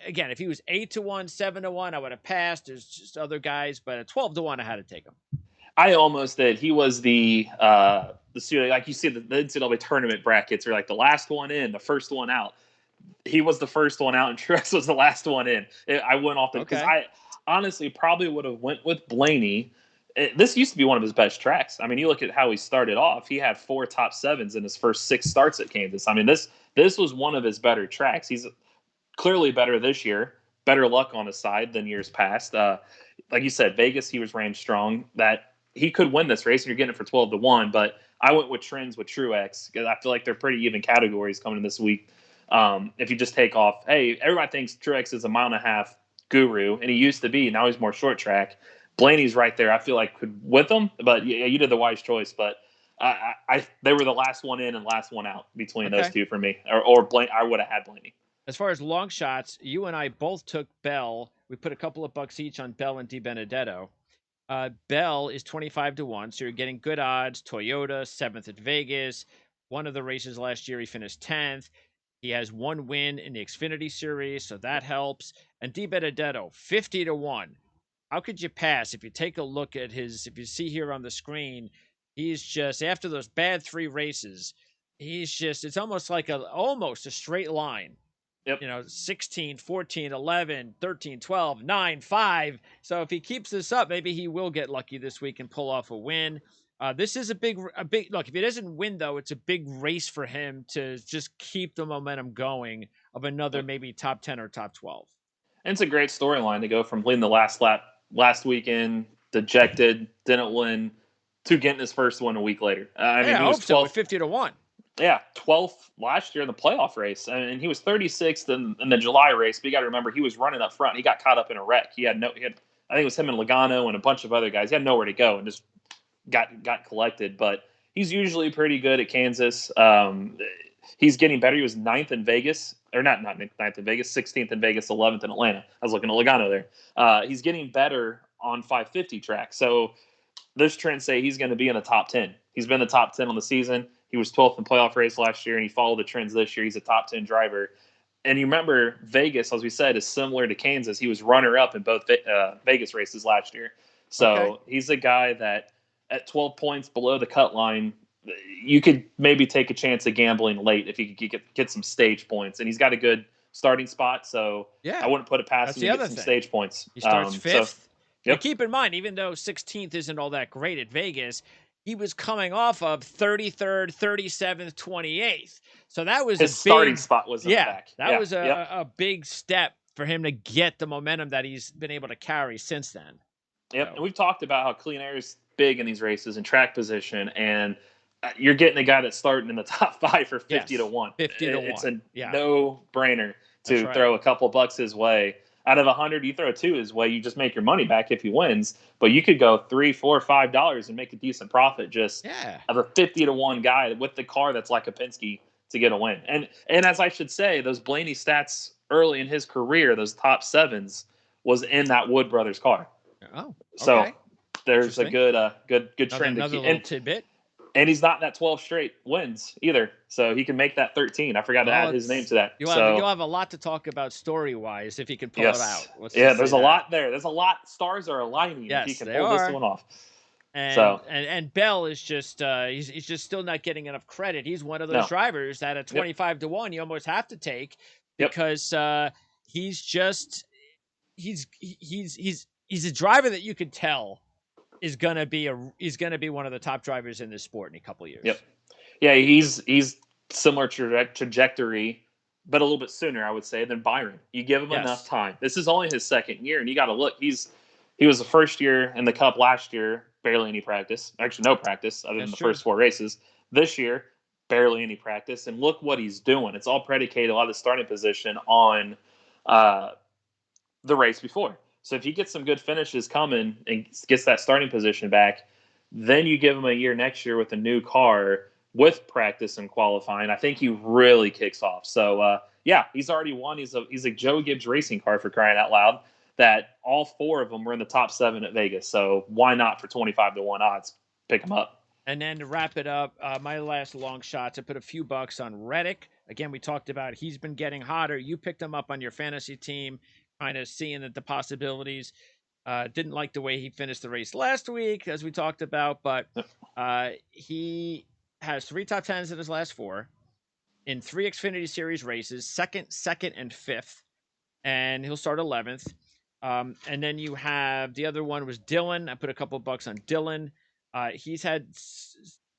Again, if he was 8-1, 7-1, I would have passed. There's just other guys, but at 12-1, I had to take him. I almost did. He was the like you see the NCAA tournament brackets are like the last one in, the first one out. He was the first one out, and Truex was the last one in. I went off because I honestly probably would have went with Blaney. This used to be one of his best tracks. I mean, you look at how he started off. He had 4 top 7s in his first 6 starts at Kansas. I mean, this was one of his better tracks. He's clearly better this year. Better luck on his side than years past. Like you said, Vegas, he was ran strong. That he could win this race, and you're getting it for 12-1. But I went with trends with Truex because I feel like they're pretty even categories coming in this week. If you just take off, hey, everybody thinks Truex is a 1.5 mile guru, and he used to be. Now he's more short track. Blaney's right there. I feel like could with him, but yeah, you did the wise choice. But they were the last one in and last one out between those two for me. Or Blaney, I would have had Blaney. As far as long shots, you and I both took Bell. We put a couple of bucks each on Bell and DiBenedetto. Bell is 25-1, so you're getting good odds. Toyota, 7th at Vegas. One of the races last year, he finished 10th. He has 1 win in the Xfinity Series, so that helps. And DiBenedetto, 50-1. How could you pass? If you take a look at if you see here on the screen, he's just, after those bad 3 races, it's almost like almost a straight line. Yep. 16, 14, 11, 13, 12, 9, 5. So if he keeps this up, maybe he will get lucky this week and pull off a win. This is a big look. If he doesn't win, though, it's a big race for him to just keep the momentum going of another maybe top 10 or top 12. And it's a great storyline to go from leading the last lap last weekend, dejected, didn't win, to getting his first one a week later. I mean, I he was hope so. 12th. With 50-1. Yeah, 12th last year in the playoff race, and he was 36th in the July race. But you got to remember, he was running up front. He got caught up in a wreck. He had I think it was him and Logano and a bunch of other guys. He had nowhere to go and just got collected. But he's usually pretty good at Kansas. He's getting better. He was ninth in Vegas, or not ninth in Vegas, 16th in Vegas, 11th in Atlanta. I was looking at Logano there. He's getting better on 550 track. So this trends say he's going to be in the top 10. He's been in the top 10 on the season. He was 12th in playoff race last year, and he followed the trends this year. He's a top 10 driver. And you remember, Vegas, as we said, is similar to Kansas. He was runner-up in both Vegas races last year. So He's a guy that at 12 points below the cut line, you could maybe take a chance of gambling late if you could get some stage points. And he's got a good starting spot, so I wouldn't put it past him to get some stage points. He starts 5th. Yep. And keep in mind, even though 16th isn't all that great at Vegas, he was coming off of 33rd, 37th, 28th. So that was his starting spot was in the back. That was a big step for him to get the momentum that he's been able to carry since then. Yep. So. And we've talked about how clean air is big in these races and track position, and you're getting a guy that's starting in the top 5 for 50-1. 50-1. It's a no-brainer to throw a couple bucks his way. Out of 100, you throw 2 his way, you just make your money back if he wins. But you could go $3, $4, $5 and make a decent profit just of a 50-1 guy with the car that's like a Penske to get a win. And as I should say, those Blaney stats early in his career, those top 7s, was in that Wood Brothers car. Oh, okay. So there's a good trend to keep. Little tidbit. And he's not in that 12 straight wins either. So he can make that 13. I forgot to add his name to that. You'll have a lot to talk about story-wise if he can pull it out. There's a lot there. There's a lot. Stars are aligning if he can pull this one off. And Bell is just he's just still not getting enough credit. He's one of those drivers that at 25-1 you almost have to take because he's a driver that you could tell is gonna be one of the top drivers in this sport in a couple of years. Yep. Yeah, he's similar trajectory, but a little bit sooner, I would say, than Byron. You give him enough time. This is only his second year, and you got to look. He was the first year in the Cup last year, barely any practice. Actually, no practice other than the first 4 races. This year, barely any practice, and look what he's doing. It's all predicated a lot of the starting position on the race before. So if he gets some good finishes coming and gets that starting position back, then you give him a year next year with a new car with practice and qualifying. I think he really kicks off. So he's already won. He's a Joe Gibbs racing car, for crying out loud. That all 4 of them were in the top 7 at Vegas. So why not for 25-1 odds? Pick him up. And then to wrap it up, my last long shot to put a few bucks on Reddick. Again, we talked about he's been getting hotter. You picked him up on your fantasy team, kind of seeing the possibilities. Didn't like the way he finished the race last week, as we talked about, but he has 3 top 10s in his last 4 in 3 Xfinity Series races, second, and 5th, and he'll start 11th. And then you have the other one was Dylan. I put a couple of bucks on Dylan. He's had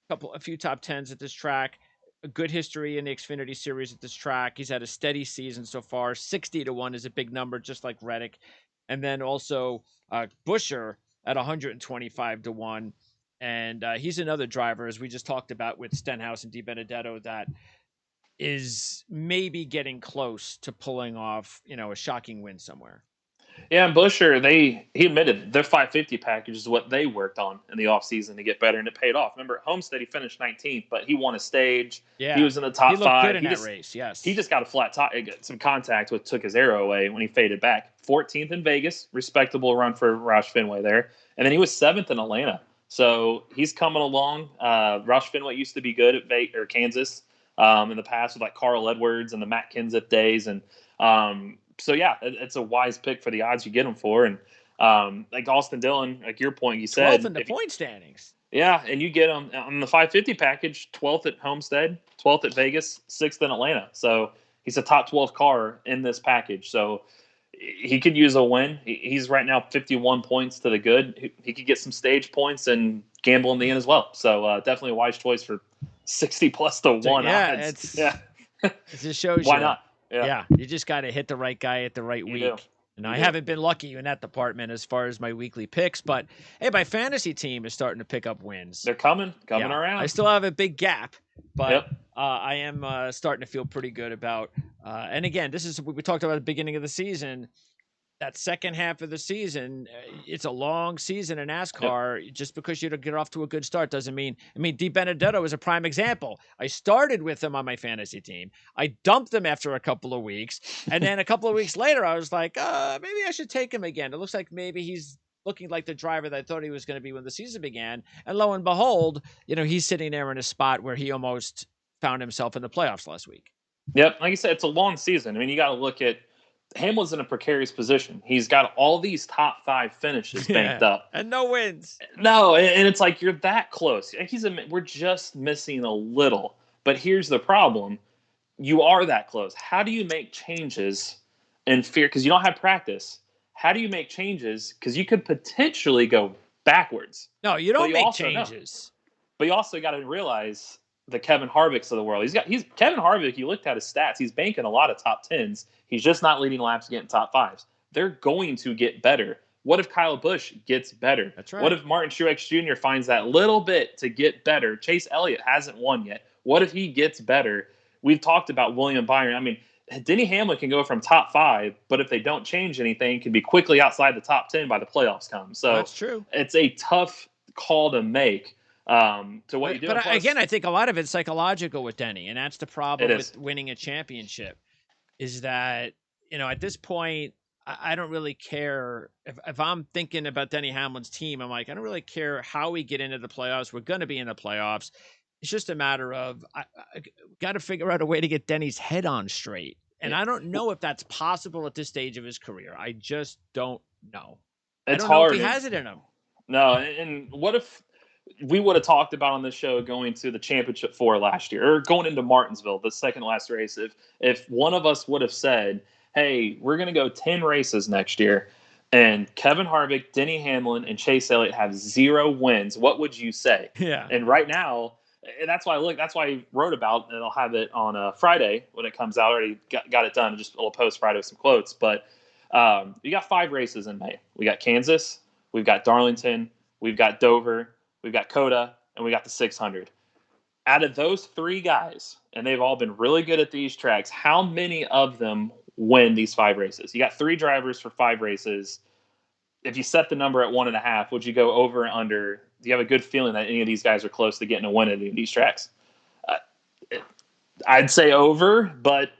a few top 10s at this track. A good history in the Xfinity Series at this track. He's had a steady season so far. 60-1 is a big number, just like Reddick. And then also Buescher at 125-1. And he's another driver, as we just talked about with Stenhouse and DiBenedetto, that is maybe getting close to pulling off, a shocking win somewhere. Yeah, and Buescher, he admitted their 550 package is what they worked on in the offseason to get better, and it paid off. Remember, at Homestead, he finished 19th, but he won a stage. Yeah. He was in the top 5. He looked good in that race, yes. He just got a flat top, some contact, which took his arrow away when he faded back. 14th in Vegas, respectable run for Roush Fenway there. And then he was 7th in Atlanta. So he's coming along. Roush Fenway used to be good at Kansas in the past with like Carl Edwards and the Matt Kenseth days. And so, yeah, it's a wise pick for the odds you get him for. And like Austin Dillon, like your point, you said. 12th in the point standings. Yeah, and you get him on the 550 package, 12th at Homestead, 12th at Vegas, 6th in Atlanta. So he's a top 12 car in this package. So he could use a win. He's right now 51 points to the good. He could get some stage points and gamble in the end as well. So definitely a wise choice for 60+1 odds. It just shows Why you. not? Yeah, you just got to hit the right guy at the right week. And You I do. haven't been lucky in that department as far as my weekly picks, but hey, my fantasy team is starting to pick up wins. They're coming Yeah, I around. still have a big gap, but Yep. I am starting to feel pretty good about. And again, this is what we talked about at the beginning of the season. That second half of the season, it's a long season in Yep. NASCAR. Just because you don't get off to a good start doesn't mean. I mean, Di Benedetto is a prime example. I started with him on my fantasy team. I dumped him after a couple of weeks, and then a couple of weeks later, I was like, maybe I should take him again. It looks like maybe he's looking like the driver that I thought he was going to be when the season began. And lo and behold, he's sitting there in a spot where he almost found himself in the playoffs last week. Yep. Like you said, it's a long season. I mean, you got to look at Hamlin's in a precarious position. He's got all these top 5 finishes banked up. And no wins. No, and it's like you're that close. We're just missing a little. But here's the problem: you are that close. How do you make changes in fear? Because you don't have practice. How do you make changes? Because you could potentially go backwards. No, you don't make changes. But you also got to realize the Kevin Harvicks of the world. He's Kevin Harvick. You looked at his stats. He's banking a lot of top 10s. He's just not leading laps, getting top 5s. They're going to get better. What if Kyle Busch gets better? That's right. What if Martin Truex Jr. finds that little bit to get better? Chase Elliott hasn't won yet. What if he gets better? We've talked about William Byron. I mean, Denny Hamlin can go from top 5, but if they don't change anything, can be quickly outside the top 10 by the playoffs come. So that's true. It's a tough call to make. To what you do. But again, I think a lot of it's psychological with Denny, and that's the problem with winning a championship. Is that at this point, I don't really care if I'm thinking about Denny Hamlin's team. I'm like, I don't really care how we get into the playoffs. We're going to be in the playoffs. It's just a matter of I got to figure out a way to get Denny's head on straight, and I don't know if that's possible at this stage of his career. I just don't know. It's I don't hard. know if he has it in him. No, and what if we would have talked about on this show going to the championship 4 last year, or going into Martinsville, the second last race? If one of us would have said, hey, we're going to go 10 races next year, and Kevin Harvick, Denny Hamlin, and Chase Elliott have 0 wins, what would you say? Yeah. And right now, and that's why I wrote about, and I'll have it on Friday when it comes out. I already got it done, just a little post Friday with some quotes. But you got 5 races in May. We got Kansas, we've got Darlington, we've got Dover, we've got Coda, and we got the 600. Out of those 3 guys, and they've all been really good at these tracks, how many of them win these 5 races? You got 3 drivers for 5 races. If you set the number at 1.5, would you go over or under? Do you have a good feeling that any of these guys are close to getting a win at any of these tracks? I'd say over, but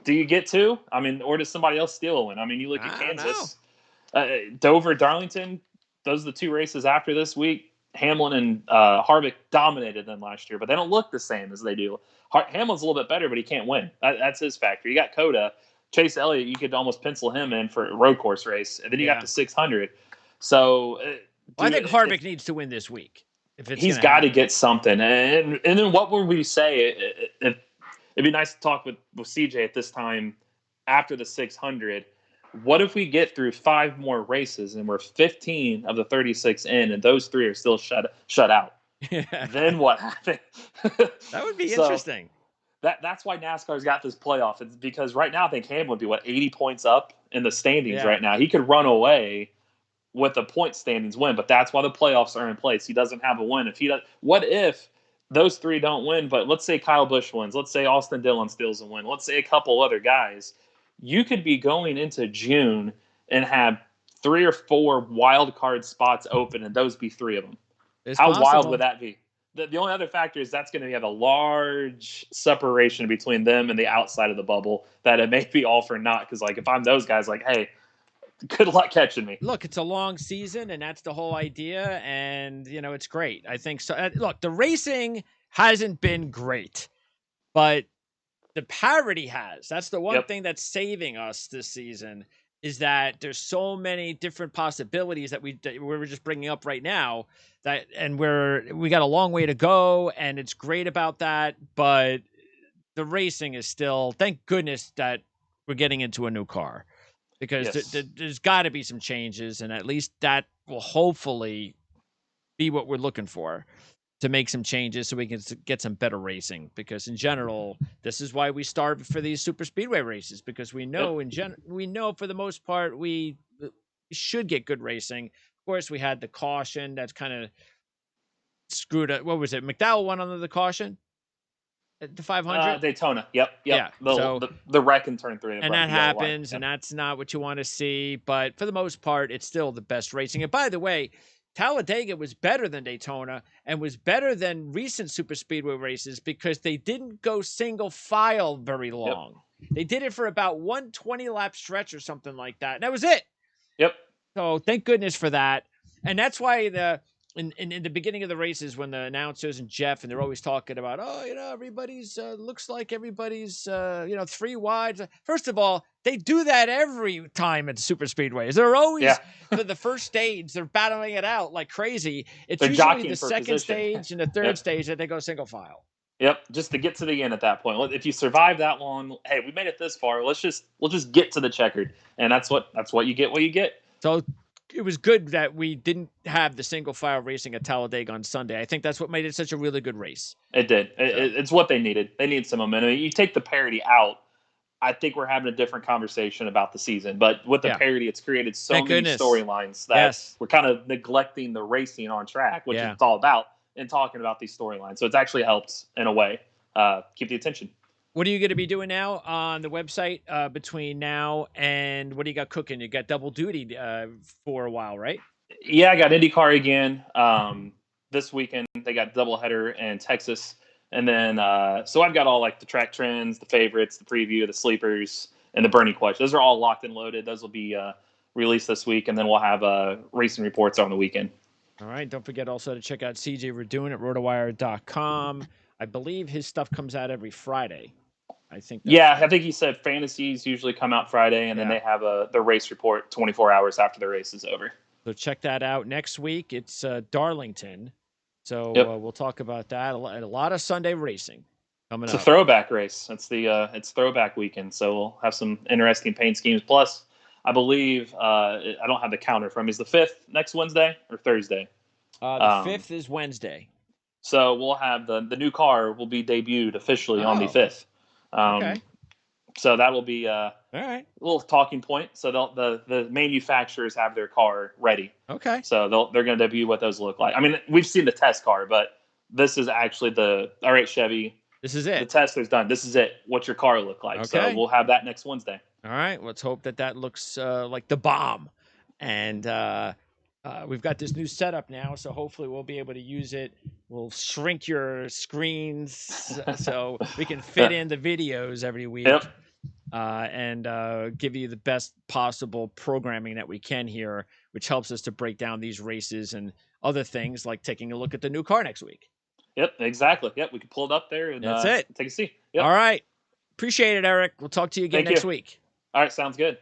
do you get 2? I mean, or does somebody else steal a win? I mean, you look at Kansas, Dover, Darlington. Those are the 2 races after this week. Hamlin and Harvick dominated them last year, but they don't look the same as they do. Hamlin's a little bit better, but he can't win. That's his factor. You got Coda. Chase Elliott, you could almost pencil him in for a road course race. And then you got the 600. So I think Harvick needs to win this week. He's got to get something. And then what would we say? It'd be nice to talk with CJ at this time after the 600. What if we get through 5 more races and we're 15 of the 36 in, and those 3 are still shut out? Then what happens? That would be interesting. That's why NASCAR's got this playoff. It's because right now I think Hamlin would be 80 points up in the standings right now. He could run away with the point standings win, but that's why the playoffs are in place. He doesn't have a win. What if those 3 don't win? But let's say Kyle Busch wins. Let's say Austin Dillon steals a win. Let's say a couple other guys. You could be going into June and have 3 or 4 wild card spots open, and those be 3 of them. How wild would that be? The only other factor is that's going to have a large separation between them and the outside of the bubble, that it may be all for naught. Because if I'm those guys, hey, good luck catching me. Look, it's a long season, and that's the whole idea. And it's great. I think so. Look, the racing hasn't been great, but the parity has. That's the one thing that's saving us this season, is that there's so many different possibilities that we're just bringing up right now, and we got a long way to go, and it's great about that. But the racing is still, thank goodness that we're getting into a new car, because there's got to be some changes, and at least that will hopefully be what we're looking for. to make some changes so we can get some better racing. Because in general, this is why we starve for these super speedway races, because we know we know for the most part we should get good racing. Of course, we had the caution that's kind of screwed up. What was it? McDowell won under the caution at the 500. Daytona. Yep. Yeah. So The wreck in turn 3. and that happens, and that's not what you want to see. But for the most part, it's still the best racing. And by the way, Talladega was better than Daytona and was better than recent super speedway races because they didn't go single file very long. Yep. They did it for about 120 lap stretch or something like that. And that was it. Yep. So thank goodness for that. And that's why in the beginning of the races, when the announcers and Jeff, and they're always talking about, everybody's looks like everybody's 3 wide. First of all, they do that every time at super speedways. They're always for the first stage, they're battling it out like crazy. It's usually the second stage and the third stage that they go single file. Yep, just to get to the end at that point. If you survive that long, hey, we made it this far. We'll just get to the checkered, and that's what you get. What you get. So it was good that we didn't have the single file racing at Talladega on Sunday. I think that's what made it such a really good race. It did. It's what they needed. They need some momentum. You take the parity out, I think we're having a different conversation about the season. But with the parity, it's created so many storylines that we're kind of neglecting the racing on track, which it's all about, and talking about these storylines. So it's actually helped in a way keep the attention. What are you going to be doing now on the website between now and what do you got cooking? You got double duty for a while, right? Yeah, I got IndyCar again. This weekend they got doubleheader in Texas. And then so I've got all like the track trends, the favorites, the preview, the sleepers, and the burning question. Those are all locked and loaded. Those will be released this week. And then we'll have racing reports on the weekend. All right. Don't forget also to check out CJ Redoon at rotowire.com. I believe his stuff comes out every Friday. I think he said fantasies usually come out Friday, and then they have the race report 24 hours after the race is over. So check that out. Next week, it's Darlington. So we'll talk about that. A lot of Sunday racing coming up. It's a throwback race. It's throwback weekend, so we'll have some interesting paint schemes. Plus, I believe I don't have the counter from. Is the 5th next Wednesday or Thursday? The 5th is Wednesday. So we'll have the new car will be debuted officially on the 5th. Okay. So that will be a little talking point. So the manufacturers have their car ready. Okay. So they're going to debut what those look like. I mean, we've seen the test car, but this is actually all right, Chevy. This is it. The test is done. This is it. What's your car look like? Okay. So we'll have that next Wednesday. All right. Let's hope that looks like the bomb. And we've got this new setup now, so hopefully we'll be able to use it. We'll shrink your screens so we can fit in the videos every week. Yep. And give you the best possible programming that we can here, which helps us to break down these races and other things like taking a look at the new car next week. Yep, exactly. Yep, we can pull it up there and that's it. Take a seat. Yep. All right. Appreciate it, Eric. We'll talk to you again next week. All right, sounds good.